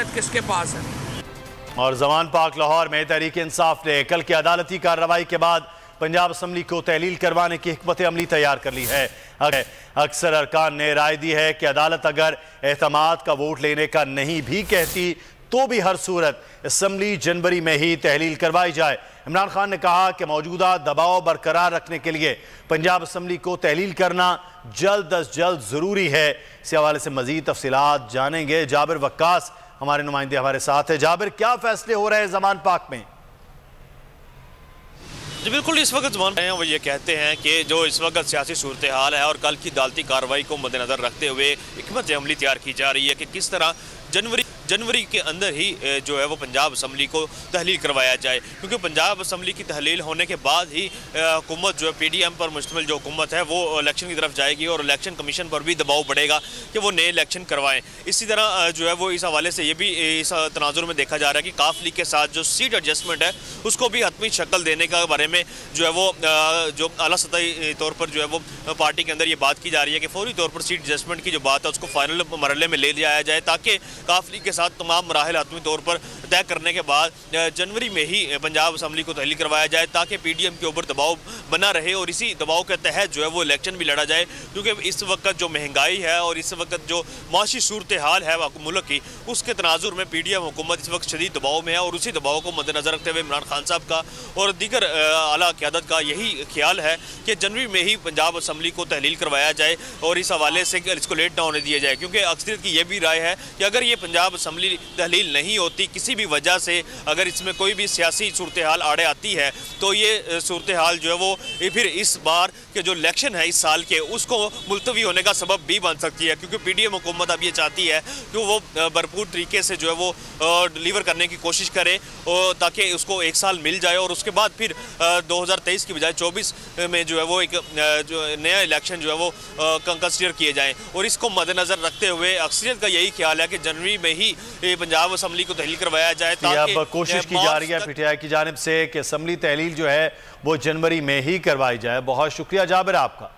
अक्सरियत किसके पास है। और जमान पाक लाहौर में तहरीक इंसाफ ने कल की अदालती कार्रवाई के बाद पंजाब असम्बली को तहलील करवाने की हिकमत अमली तैयार कर ली है। अक्सर अरकान ने राय दी है कि अदालत अगर एतमाद का वोट लेने का नहीं भी कहती तो भी हर सूरत असम्बली जनवरी में ही तहलील करवाई जाए। इमरान खान ने कहा कि मौजूदा दबाव बरकरार रखने के लिए पंजाब असम्बली को तहलील करना जल्द अज जल्द ज़रूरी है। इस हवाले से मजीद तफसीलात जानेंगे। जाबिर वक्कास हमारे नुमाइंदे हमारे साथ है। जाबिर, क्या फैसले हो रहे हैं जमान पाक में? जी बिल्कुल, इस वक्त जमान रहे हैं वो ये कहते हैं कि जो इस वक्त सियासी सूरत हाल है और कल की अदालती कार्रवाई को मद्देनजर रखते हुए हिकमत अमली तैयार की जा रही है कि किस तरह जनवरी के अंदर ही जो है वो पंजाब असम्बली को तहलील करवाया जाए, क्योंकि पंजाब असम्बली की तहलील होने के बाद ही हुकूमत जो है PDM पर मुश्तमिल जो हुकूमत है वो इलेक्शन की तरफ जाएगी और इलेक्शन कमीशन पर भी दबाव बढ़ेगा कि वो नए इलेक्शन करवाएं। इसी तरह जो है वो इस हवाले से ये भी इस तनाजुर में देखा जा रहा है कि काफ लीग के साथ जो सीट एडजस्टमेंट है उसको भी हतमी शक्ल देने का बारे में जो है वो जो आला सतही तौर पर जो है वो पार्टी के अंदर ये बात की जा रही है कि फौरी तौर पर सीट एडजस्टमेंट की जो बात है उसको फाइनल मरहले में ले जाया जाए, ताकि काफ लीग के साथ तमाम मराहल हतमी तौर पर तय करने के बाद जनवरी में ही पंजाब असम्बली को तहलील करवाया जाए, ताकि PDM के ऊपर दबाव बना रहे और इसी दबाव के तहत जो है वो इलेक्शन भी लड़ा जाए। क्योंकि इस वक्त जो महंगाई है और इस वक्त जो माशी सूरत हाल है मुल्क की, उसके तनाजुर में PDM हुकूमत इस वक्त शदीद दबाव में है और उसी दबाव को मद्देनजर रखते हुए इमरान खान साहब का और दीगर आला क़यादत का यही ख्याल है कि जनवरी में ही पंजाब असम्बली को तहलील करवाया जाए और इस हवाले से इसको लेट ना होने दिया जाए। क्योंकि अक्सरियत की यह भी राय है कि अगर ये पंजाब असम्बली तहलील नहीं होती, किसी भी वजह से अगर इसमें कोई भी सियासी सूरत हाल आड़े आती है, तो ये सूरत हाल जो है वो फिर इस बार के जो इलेक्शन है इस साल के उसको मुलतवी होने का सबब भी बन सकती है। क्योंकि PDM हुकूमत अब ये चाहती है कि वो भरपूर तरीके से जो है वो डिलीवर करने की कोशिश करे ताकि उसको एक साल मिल जाए और उसके बाद फिर 2023 की बजाय 24 में जो है वो एक जो नया इलेक्शन जो है वो कंसिडर किए जाएँ। और इसको मद्देनजर रखते हुए अक्सरियत का यही ख्याल है कि जनवरी में ही पंजाब असम्बली को तहलील करवाया जाए। ताकि अब कोशिश की जा रही है PTI की जानिब से कि असम्बली तहलील जो है वो जनवरी में ही करवाई जाए। बहुत शुक्रिया जाबिर आपका।